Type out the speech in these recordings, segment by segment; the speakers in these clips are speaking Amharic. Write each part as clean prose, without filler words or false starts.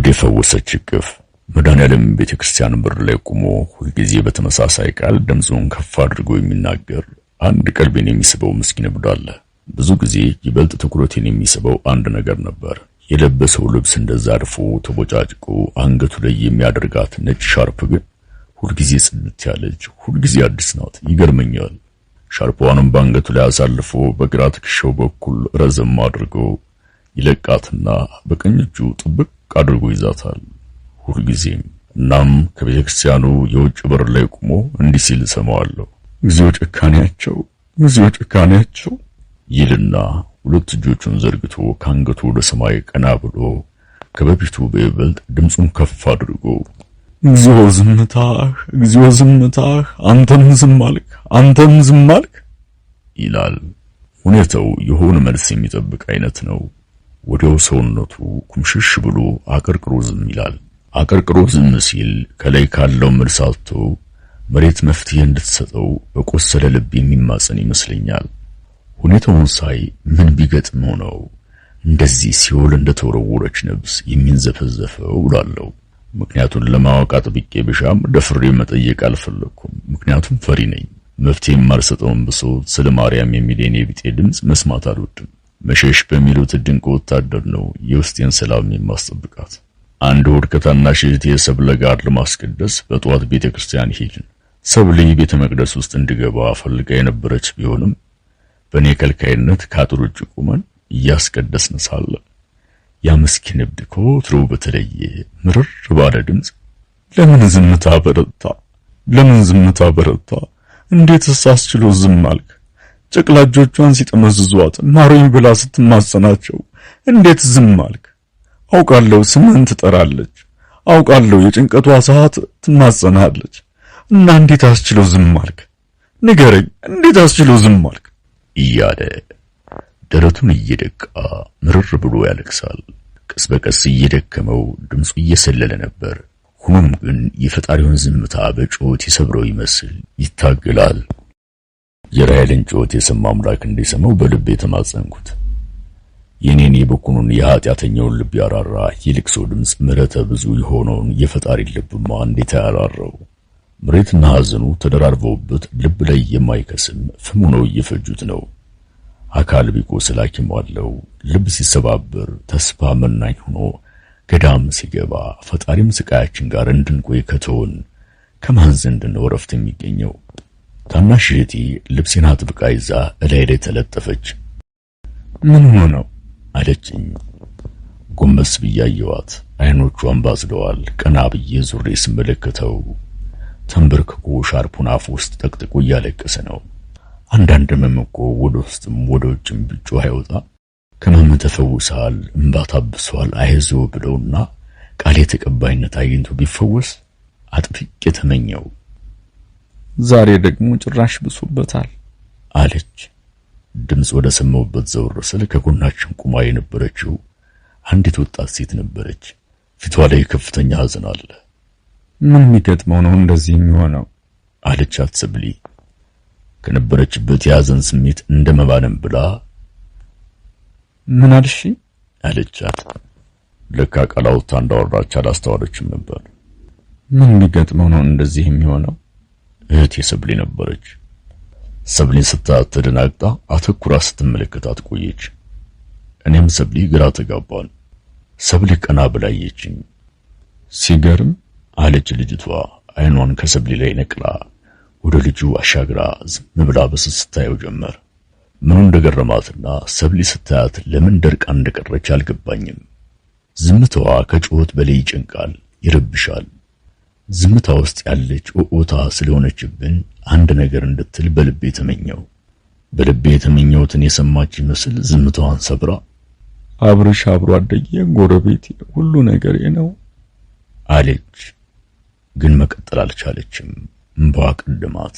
ጉድ የፈወሰች እቅፍ መድኃኔዓለም ቤተክርስቲያን በር ላይ ቆሞ ሁልጊዜ በተመሳሳይ ቃል ድምፁን ከፍ አድርጎ የሚናገር አንድ ቀልቤን የሚስበው ምስኪን እብድ አለ። ብዙ ጊዜ ይበልጥ ትኩረቴን የሚስበው አንድ ነገር ነበር። የለበሰው ልብስ እንደዛ አድፎ ተቦጫጭቆ አንገቱ ላይ የሚያደርጋት ነጭ ሻርፕ ግን ሁልጊዜ ጽድት ያለች፣ ሁልጊዜ አዲስ ናት። ይገርመኛል። ሻርፕዋንም በአንገቱ ላይ አሳልፎ በግራ ትከሻው በኩል ረዘም አድርጎ ይለቃትና በቀኝ እጁ ጥብቅ አድርጎ ይዛታል ሁልጊዜም። እናም ከቤተክርስቲያኑ የውጭ በር ላይ ቆሞ እንዲህ ሲል ሰማዋለሁ። እግዚኦ ጭካኔያቸው፣ እግዚኦ ጭካኔያቸው ይልና ሁለት እጆቹን ዘርግቶ ከአንገቱ ወደ ሰማይ ቀና ብሎ ከበፊቱ በይበልጥ ድምፁን ከፍ አድርጎ እግዚኦ ዝምታህ፣ እግዚኦ ዝምታህ፣ አንተም ዝም አልክ፣ አንተም ዝም አልክ ይላል። ሁኔታው የሆነ መልስ የሚጠብቅ አይነት ነው። ወዲያው ሰውነቱ ኩምሽሽ ብሎ አቀርቅሮ ዝም ይላል። አቀርቅሮ ዝም ሲል ከላይ ካለው መልስ አልቶ መሬት መፍትሄ እንድትሰጠው በቆሰለ ልብ የሚማጸን ይመስለኛል። ሁኔታውን ሳይ ምን ቢገጥመው ነው እንደዚህ ሲኦል እንደተወረወረች ነብስ የሚንዘፈዘፈው እላለሁ። ምክንያቱን ለማወቅ አጥብቄ ብሻም ደፍሬ መጠየቅ አልፈለኩም። ምክንያቱም ፈሪ ነኝ። መፍትሄም አልሰጠውም። ብሶ ስለ ማርያም የሚል የኔ ቢጤ ድምፅ መስማት አልወድም። መሸሽ በሚሉት ድንቅ ወታደር ነው የውስጤን ሰላም የማስጠብቃት። አንድ እሑድ ከታናሽ እህቴ ሰብለ ጋር ለማስቀደስ በጠዋት ቤተክርስቲያን ሄድን። ሰብለ ቤተ መቅደስ ውስጥ እንድገባ ፈልጋ የነበረች ቢሆንም በኔ ከልካይነት ከአጥር ውጭ ቆመን እያስቀደስን ሳለ ያ ምስኪን እብድ ከወትሮ በተለየ ምርር ባለ ድምፅ ለምን ዝምታ በረታ? ለምን ዝምታ በረታ? እንዴትስ አስችሎ ዝም አልክ? ጨቅላ እጆቿን ሲጠመዝዟት ማሩኝ ብላ ስትማጸናቸው እንዴት ዝም አልክ? አውቃለሁ ስምህን ትጠራለች፣ አውቃለሁ የጭንቀቷ ሰዓት ትማጸናለች እና እንዴት አስችሎ ዝም አልክ? ንገረኝ፣ እንዴት አስችሎ ዝም አልክ? እያለ ደረቱን እየደቃ ምርር ብሎ ያለቅሳል። ቀስ በቀስ እየደከመው ድምፁ እየሰለለ ነበር። ሆኖም ግን የፈጣሪውን ዝምታ በጩኸት ይሰብረው ይመስል ይታገላል። የራሔልን ጩኸት የሰማ አምላክ እንዲሰማው በልቤ ተማጸንኩት። የኔን የበኩኑን የኃጢአተኛውን ልብ ያራራ የልቅሶ ድምፅ ምሕረተ ብዙ የሆነውን የፈጣሪ ልብማ እንዴት ያራራው። ምሬትና ሐዘኑ ተደራርበውበት ልብ ላይ የማይከስም ፍሙ ነው እየፈጁት ነው። አካል ቢቆስል ሐኪም አለው። ልብ ሲሰባበር ተስፋ መናኝ ሆኖ ገዳም ሲገባ ፈጣሪም ስቃያችን ጋር እንድንቆይ ከተውን ከማን ዘንድ ነው ረፍት የሚገኘው? ታናሽ እህቴ ልብሴን አጥብቃ ይዛ እላይ ላይ ተለጠፈች። ምን ሆነው አለችኝ። ጎንበስ ብዬ አየኋት። አይኖቿን ባዝለዋል። ቀና ብዬ ዙሬ ስመለከተው ተንበርክኮ ሻርፑን አፍ ውስጥ ጠቅጥቆ እያለቀሰ ነው። አንዳንድ መምቆ ወደ ውስጥም ወደ ውጭም ቢጮህ አይወጣ። ከመም ተፈውሰሃል፣ እንባ ታብሷል፣ አይዞህ ብለውና ቃሌ ተቀባይነት አግኝቶ ቢፈወስ አጥብቄ ተመኘው። ዛሬ ደግሞ ጭራሽ ብሶበታል አለች። ድምፅ ወደ ሰማሁበት ዘወር ስል ከጎናችን ቁማ የነበረችው አንዲት ወጣት ሴት ነበረች። ፊቷ ላይ ከፍተኛ ሐዘን አለ። ምን የሚገጥመው ነው እንደዚህ የሚሆነው? አለቻት ሰብሊ ከነበረችበት የሐዘን ስሜት እንደመባነን ብላ። ምን አልሽ? አለቻት። ለካ ቃላውታ እንዳወራች አላስተዋለችም ነበር። ምን የሚገጥመው ነው እንደዚህ የሚሆነው? እህቴ ሰብሊ ነበረች። ሰብሊን ስታያት ተደናግጣ አተኩራ ስትመለከታት ቆየች። እኔም ሰብሊ ግራ ተጋባን። ሰብሊ ቀና ብላ አየችኝ። ሲገርም አለች ልጅቷ አይኗን ከሰብሊ ላይ ነቅላ ወደ ልጁ አሻግራ ዝም ብላ በስስት ታየው ጀመር። ምኑ እንደገረማትና ሰብሊ ስታያት ለምን ደርቃ እንደቀረች አልገባኝም። ዝምታዋ ከጩኸት በላይ ይጨንቃል፣ ይረብሻል። ዝምታ ውስጥ ያለች ኦኦታ ስለሆነችብን አንድ ነገር እንድትል በልቤ ተመኘው። በልቤ የተመኘውትን የሰማች ይመስል ዝምታዋን ሰብራ አብርሽ አብሮ አደጌ ጎረቤቴ ሁሉ ነገሬ ነው አለች። ግን መቀጠል አልቻለችም። እንባዋ ቀደማት።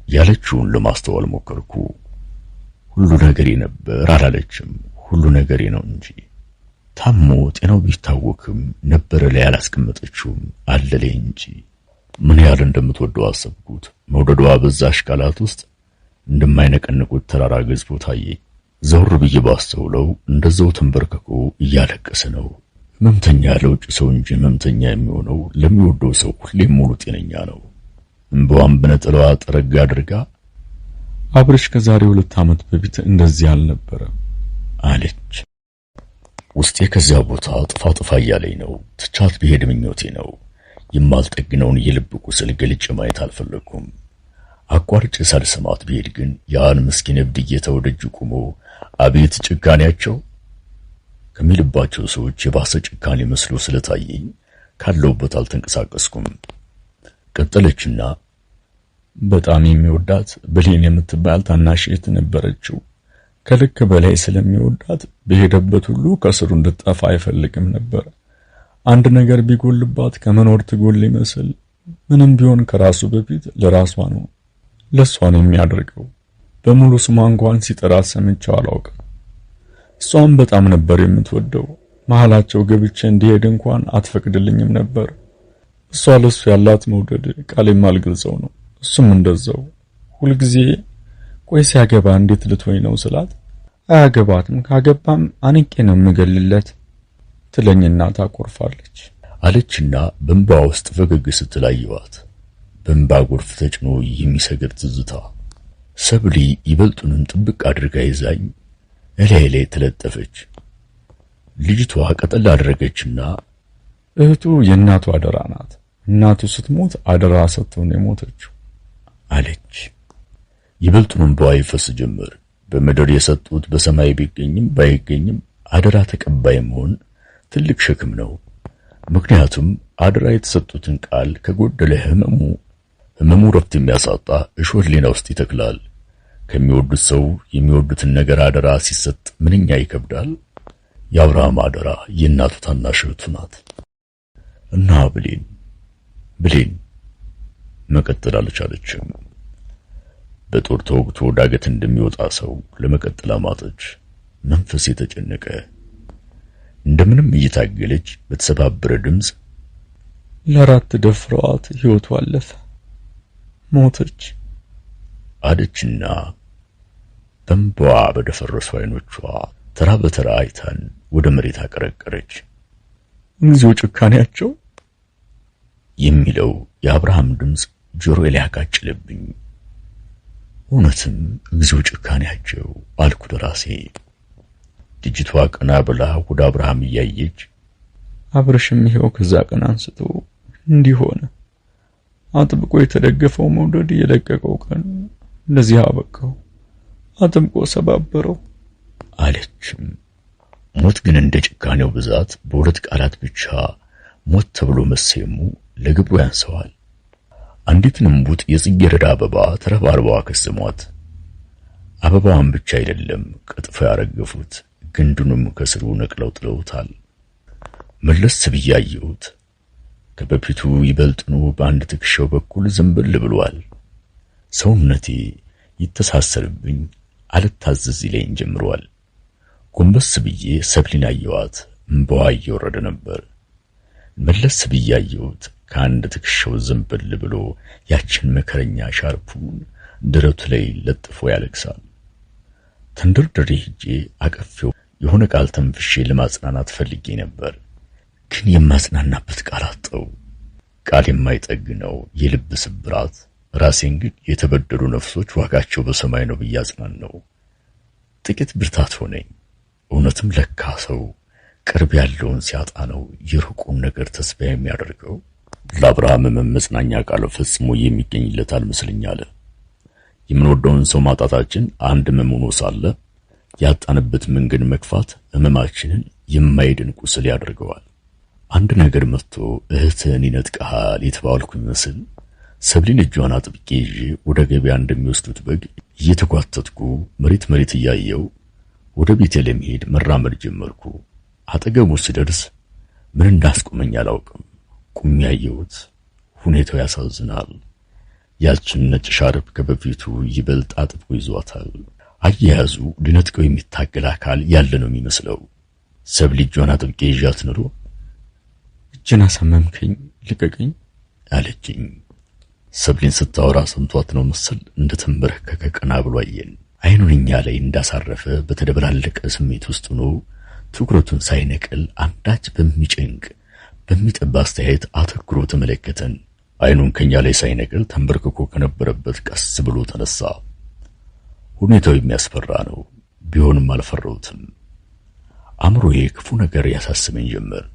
ያለችውን ለማስተዋል ሞከርኩ። ሁሉ ነገሬ ነበር አላለችም። ሁሉ ነገሬ ነው እንጂ ታሞ ጤናው ቢታወክም ነበር ላይ አላስቀመጠችውም አለ ላይ እንጂ። ምን ያህል እንደምትወደው አሰብኩት። መውደዷ በዛሽ ቃላት ውስጥ እንደማይነቀንቁት ተራራ ገዝፎ ታየኝ። ዘውር ብዬ ባስተውለው እንደዛው ተንበርክኮ እያለቀሰ ነው። ህመምተኛ ለውጭ ሰው እንጂ ህመምተኛ የሚሆነው ለሚወደው ሰው ሁሌም ሙሉ ጤነኛ ነው። እንባዋን በነጠላዋ ጠረግ አድርጋ አብርሽ ከዛሬ 2 ዓመት በፊት እንደዚህ አልነበረም አለች። ውስጤ ከዚያ ቦታ ጥፋ እያለኝ ነው። ትቻት ብሄድ ምኞቴ ነው። የማልጠግነውን የልብ ቁስል ገልጬ ማየት አልፈለኩም። አቋርጬ ሳልሰማት ብሄድ ግን ያን ምስኪን እብድ ጌታው ደጅ ቆሞ አቤት ጭካኔያቸው ከሚልባቸው ሰዎች የባሰ ጭካኔ መስሎ ስለታየኝ ካለውበት አልተንቀሳቀስኩም። ቀጠለችና በጣም የሚወዳት ብሌን የምትባል ታናሽ እህት ነበረችው። ከልክ በላይ ስለሚወዳት በሄደበት ሁሉ ከስሩ እንድትጠፋ አይፈልግም ነበር። አንድ ነገር ቢጎልባት ከመኖር ትጎል ይመስል ምንም ቢሆን ከራሱ በፊት ለራሷ ነው ለሷ ነው የሚያደርገው። በሙሉ ስሟ እንኳን ሲጠራት ሰምቼው አላውቅም። እሷም በጣም ነበር የምትወደው። መሃላቸው ገብቼ እንዲሄድ እንኳን አትፈቅድልኝም ነበር። እሷ ለሱ ያላት መውደድ ቃል የማልገልጸው ነው። እሱም እንደዛው ሁልጊዜ ቆይ ሲያገባ እንዴት ልትወይ ነው ስላት አያገባትም፣ ካገባም አንቄ ነው የምገልለት ትለኝና ታቆርፋለች አለችና በእንባ ውስጥ ፈገግ ስትላየዋት በእንባ ጎርፍ ተጭኖ የሚሰገድ ትዝታ። ሰብሊ ይበልጡንም ጥብቅ አድርጋ ይዛኝ እላይ ላይ ተለጠፈች። ልጅቷ ቀጠል አደረገችና እህቱ የእናቱ አደራ ናት። እናቱ ስትሞት አደራ ሰጥተው ነው የሞተችው አለች። ይበልጡንም እንባዋ ይፈስ ጀመር። በምድር የሰጡት በሰማይ ቢገኝም ባይገኝም አደራ ተቀባይ መሆን ትልቅ ሸክም ነው። ምክንያቱም አደራ የተሰጡትን ቃል ከጎደለ ህመሙ ረፍት የሚያሳጣ እሾህ ሊና ውስጥ ይተክላል። ከሚወዱት ሰው የሚወዱትን ነገር አደራ ሲሰጥ ምንኛ ይከብዳል። የአብርሃም አደራ የእናቱ ታናሽ እህቱ ናት እና ብሌን መቀጠል አልቻለችም። በጦር ተወግቶ ዳገት እንደሚወጣ ሰው ለመቀጠል አማጠች። መንፈስ የተጨነቀ እንደምንም እየታገለች በተሰባበረ ድምጽ ለራት ደፍረዋት ህይወቷ አለፈ፣ ሞተች አለችና በእንባ በደፈረሱ አይኖቿ ተራ በተራ አይታን ወደ መሬት አቀረቀረች። እንዚሁ ጭካኔያቸው የሚለው የአብርሃም ድምጽ ጆሮዬ ላይ አቃጭለብኝ። እውነትም እግዚኦ ጭካኔያቸው አልኩ ለራሴ። ልጅቷ ቀና ብላ ወደ አብርሃም እያየች አብርሽም ይሄው ከዛ ቀን አንስቶ እንዲሆነ አጥብቆ የተደገፈው መውደድ የለቀቀው ቀን ለዚህ አበቃው፣ አጥብቆ ሰባበረው አለችም። ሞት ግን እንደ ጭካኔው ብዛት በሁለት ቃላት ብቻ ሞት ተብሎ መሰየሙ ለግብሩ ያንሰዋል። አንዲትን እምቡጥ የጽጌረዳ አበባ ተረባርበው አከሰሟት። አበባዋን ብቻ አይደለም ቀጥፈው ያረገፉት፣ ግንዱንም ከስሩ ነቅለው ጥለውታል። መለስ ብዬ አየሁት። ከበፊቱ ይበልጥኑ በአንድ ትከሻው በኩል ዝንብል ብሏል። ሰውነቴ ይተሳሰርብኝ አልታዘዝ ይለኝ ጀምሯል። ጎንበስ ብዬ ሰብሊን አየኋት። እንባዋ እየወረደ ነበር። መለስ ብዬ አየሁት። ከአንድ ትከሻው ዝንብል ብሎ ያችን መከረኛ ሻርፑን ደረቱ ላይ ለጥፎ ያለቅሳል። ተንደርድሬ ሄጄ አቀፌው የሆነ ቃል ተንፍሼ ለማጽናናት ፈልጌ ነበር፣ ግን የማጽናናበት ቃል አጣሁ። ቃል የማይጠግነው የልብ ስብራት። ራሴን ግን የተበደሉ ነፍሶች ዋጋቸው በሰማይ ነው ብዬ አጽናናው። ጥቂት ብርታት ሆነኝ። እውነትም ለካ ሰው ቅርብ ያለውን ሲያጣ ነው የሩቁን ነገር ተስፋ የሚያደርገው። ለአብርሃም መጽናኛ ቃል ፈጽሞ የሚገኝለት አልመስለኝ አለ። የምንወደውን ሰው ማጣታችን አንድ ህመም ሆኖ ሳለ ያጣንበት መንገድ መግፋት ህመማችንን የማይድን ቁስል ያደርገዋል። አንድ ነገር መጥቶ እህትህን ይነጥቀሃል የተባልኩ ይመስል ሰብሊን እጇን አጥብቄ ይዤ ወደ ገበያ እንደሚወስዱት በግ እየተጓተትኩ መሬት እያየው ወደ ቤቴ ለመሄድ መራመድ ጀመርኩ። አጠገቡ ስደርስ ምን እንዳስቆመኝ አላውቅም። ቁም ያየሁት ሁኔታው ያሳዝናል። ያችን ነጭ ሻርፕ ከበፊቱ ይበልጥ አጥብቆ ይዟታል። አያያዙ ሊነጥቀው የሚታገል አካል ያለ ነው የሚመስለው። ሰብሊ እጇን አጥብቄ ይዣት ኑሮ እጅን አሳመምከኝ ልቀቀኝ አለችኝ። ሰብሊን ስታወራ ሰምቷት ነው መሰል እንደተንበረከከ ቀና ብሎ አየን። አይኑን እኛ ላይ እንዳሳረፈ በተደበላለቀ ስሜት ውስጥ ሆኖ ትኩረቱን ሳይነቅል አንዳች በሚጨንቅ በሚጠባ አስተያየት አተኩሮ ተመለከተን። አይኑን ከኛ ላይ ሳይነቅል ተንበርክኮ ከነበረበት ቀስ ብሎ ተነሳ። ሁኔታው የሚያስፈራ ነው። ቢሆንም አልፈራሁትም። አእምሮዬ ክፉ ነገር ያሳስበኝ ጀመር።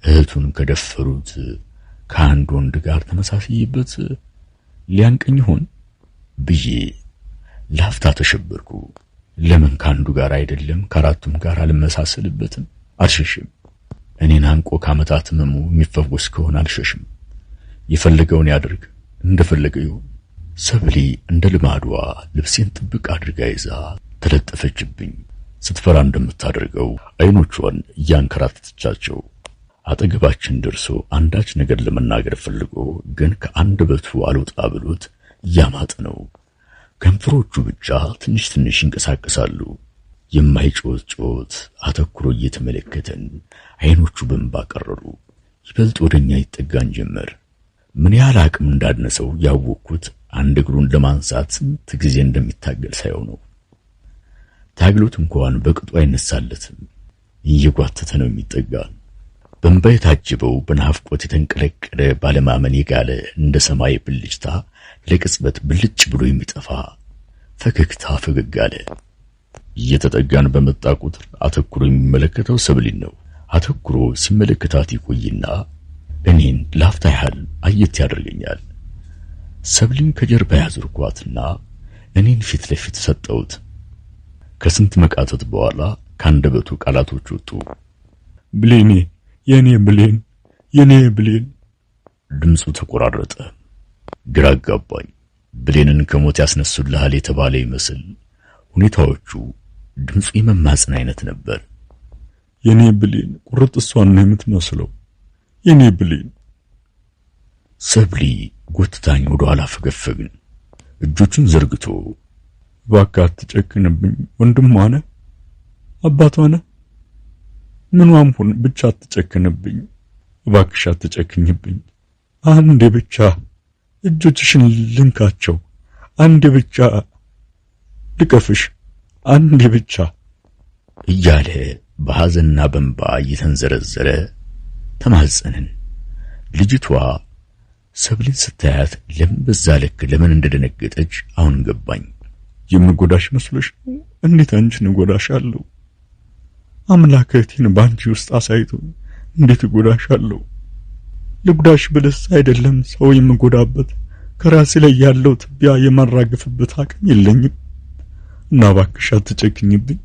እህቱን ከደፈሩት ከአንድ ወንድ ጋር ተመሳሳይበት ሊያንቀኝ ይሆን ብዬ ላፍታ ተሸበርኩ። ለምን ከአንዱ ጋር አይደለም ከአራቱም ጋር አልመሳሰልበትም? አልሸሽም። እኔን አንቆ ከዓመታት ህመሙ የሚፈወስ ከሆነ አልሸሽም። የፈለገውን ያድርግ፣ እንደፈለገ ይሁን። ሰብሊ እንደ ልማዷ ልብሴን ጥብቅ አድርጋ ይዛ ተለጠፈችብኝ። ስትፈራ እንደምታደርገው አይኖቿን እያንከራተተቻቸው አጠገባችን ደርሶ አንዳች ነገር ለመናገር ፈልጎ ግን ከአንደበቱ አልወጣ ብሎት እያማጠ ነው። ከንፈሮቹ ብቻ ትንሽ ትንሽ ይንቀሳቀሳሉ። የማይጮት ጮት አተኩሮ እየተመለከተን አይኖቹ በእንባ ቀረሩ። ይበልጥ ወደኛ ይጠጋን ጀመር። ምን ያህል አቅም እንዳነሰው ያወቅኩት አንድ እግሩን ለማንሳት ስንት ጊዜ እንደሚታገል ሳይሆን ነው። ታግሎት እንኳን በቅጡ አይነሳለትም። እየጓተተ ነው የሚጠጋን። በእንባ የታጀበው በናፍቆት የተንቀለቀለ ባለማመን የጋለ እንደ ሰማይ ብልጭታ ለቅጽበት ብልጭ ብሎ የሚጠፋ ፈገግታ ፈገግ አለ። እየተጠጋን በመጣ ቁጥር አተኩሮ የሚመለከተው ሰብሊን ነው። አተኩሮ ሲመለከታት ይቆይና እኔን ላፍታ ያህል አየት ያደርገኛል። ሰብሊን ከጀርባ ያዝርኳትና እኔን ፊት ለፊት ሰጠሁት። ከስንት መቃተት በኋላ ካንደበቱ ቃላቶች ወጡ። ብሌኔ፣ የኔ ብሌን፣ የኔ ብሌን። ድምፁ ተቆራረጠ። ግራ አጋባኝ። ብሌንን ከሞት ያስነሱልሃል የተባለ ይመስል ሁኔታዎቹ ድምፁ የመማጽን አይነት ነበር። የኔ ብሌን፣ ቁርጥ እሷን ነው የምትመስለው። የኔ ብሌን። ሰብሊ ጎትታኝ ወደ ኋላ ፈገፈግን። እጆቹን ዘርግቶ እባክህ አትጨክንብኝ፣ ወንድሟ ነህ፣ አባቷ ነህ፣ ምኗም ሁን ብቻ አትጨክንብኝ፣ እባክሽ አትጨክኝብኝ። አንዴ ብቻ እጆችሽን ልንካቸው፣ አንዴ ብቻ ልቀፍሽ፣ አንዴ ብቻ እያለ በሐዘንና በእንባ እየተንዘረዘረ ተማጸንን። ልጅቷ ሰብሊን ስታያት ለምን በዛ ልክ ለምን እንደደነገጠች አሁን ገባኝ። የምጎዳሽ መስሎሽ ነው? እንዴት አንቺን እጎዳሻለሁ? አምላክህን ባንቺ ውስጥ አሳይቶኝ እንዴት እጎዳሻለሁ? ልጉዳሽ ብለስ አይደለም ሰው የምጎዳበት ከራሴ ላይ ያለው ትቢያ የማራገፍበት አቅም የለኝም እና እባክሽ አትጨክኝብኝ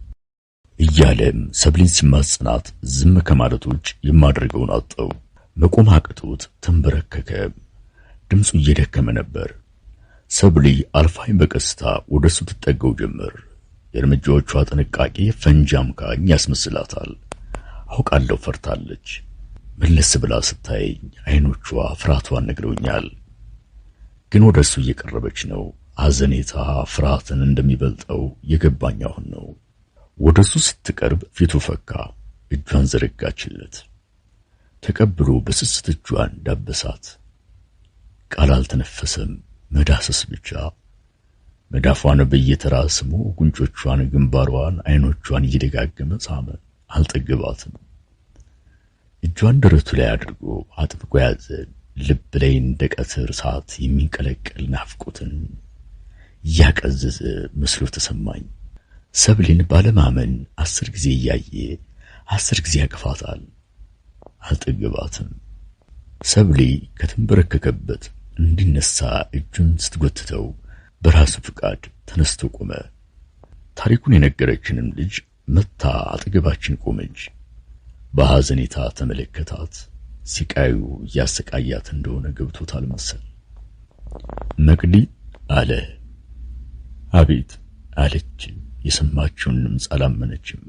እያለም ሰብሊን ሲማጽናት ዝም ከማለት ውጭ የማድረገውን አጣው። መቆም አቅቶት ተንበረከከ። ድምፁ እየደከመ ነበር። ሰብሊ አልፋኝ በቀስታ ወደሱ ትጠጋው ጀመር። የእርምጃዎቿ ጥንቃቄ ፈንጂ አምካኝ ያስመስላታል። አውቃለሁ ፈርታለች። መለስ ብላ ስታየኝ አይኖቿ ፍርሃቷን ነግረውኛል። ግን ወደሱ እየቀረበች ነው። አዘኔታ ፍርሃትን እንደሚበልጠው የገባኝ አሁን ነው። ወደሱ ስትቀርብ ፊቱ ፈካ። እጇን ዘረጋችለት። ተቀብሎ በስስት እጇን ዳበሳት። ቃል አልተነፈሰም። መዳሰስ ብቻ። መዳፏን በየተራ ስሞ ጉንጮቿን፣ ግንባሯን፣ አይኖቿን እየደጋገመ ሳመ። አልጠገባትም። እጇን ደረቱ ላይ አድርጎ አጥብቆ ያዘ። ልብ ላይ እንደ ቀትር እሳት የሚንቀለቀል ናፍቆትን እያቀዘዘ መስሎ ተሰማኝ። ሰብሊን ባለማመን 10 ጊዜ እያየ 10 ጊዜ ያቅፋታል። አልጠገባትም። ሰብሊ ከተንበረከከበት እንዲነሳ እጁን ስትጎትተው በራሱ ፍቃድ ተነስቶ ቆመ። ታሪኩን የነገረችንም ልጅ መታ አጠገባችን ቆመች። በሐዘኔታ ተመለከታት። ሲቃዩ እያሰቃያት እንደሆነ ገብቶታል መሰል። መቅዲ አለ። አቤት አለች። የሰማችውን ድምፅ አላመነችም።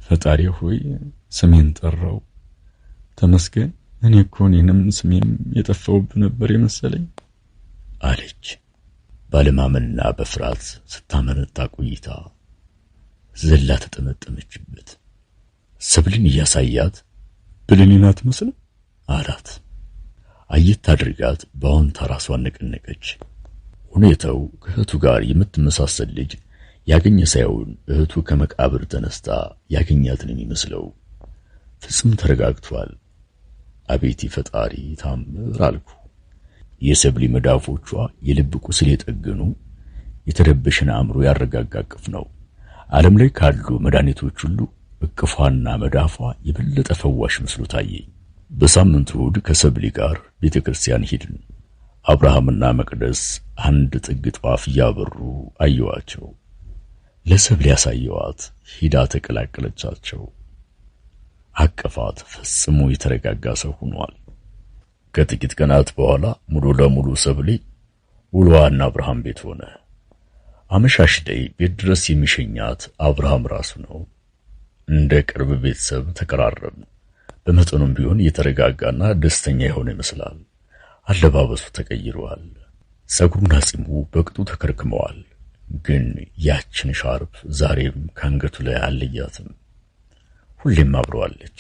ፈጣሪ ሆይ ስሜን ጠራው፣ ተመስገን። እኔ እኮ እኔንም ስሜም የጠፋውብ ነበር የመሰለኝ አለች። ባለማመንና በፍርሃት ስታመነታ ቆይታ ዘላ ተጠመጠመችበት። ሰብሊን እያሳያት ብሌኔን አትመስልም አላት። አየት አድርጋት በአዎንታ ራሷን ነቀነቀች። ሁኔታው ከእህቱ ጋር የምትመሳሰል ልጅ ያገኘ ሳይሆን እህቱ ከመቃብር ተነስታ ያገኛትን የሚመስለው ፍጹም ተረጋግቷል። አቤት ፈጣሪ ታምር አልኩ። የሰብሊ መዳፎቿ የልብ ቁስል የጠገኑ የተረበሸን አእምሮ ያረጋጋ እቅፍ ነው። ዓለም ላይ ካሉ መድኃኒቶች ሁሉ እቅፏና መዳፏ የበለጠ ፈዋሽ መስሎ ታየኝ። በሳምንቱ እሑድ ከሰብሊ ጋር ቤተክርስቲያን ሄድን። አብርሃምና መቅደስ አንድ ጥግ ጧፍ እያበሩ አየዋቸው። ለሰብሊ ያሳየዋት ሂዳ ተቀላቀለቻቸው። አቀፋት። ፈጽሞ የተረጋጋ ሰው ሆኗል። ከጥቂት ቀናት በኋላ ሙሉ ለሙሉ ሰብሊ ውሏና አብርሃም ቤት ሆነ። አመሻሽ ላይ ቤት ድረስ የሚሸኛት አብርሃም ራሱ ነው። እንደ ቅርብ ቤተሰብ ተቀራረብን። በመጠኑም ቢሆን የተረጋጋና ደስተኛ የሆነ ይመስላል። አለባበሱ ተቀይሯል። ጸጉሩና ጺሙ በቅጡ ተከርክመዋል። ግን ያችን ሻርፕ ዛሬም ካንገቱ ላይ አልለያትም። ሁሌም አብረዋለች።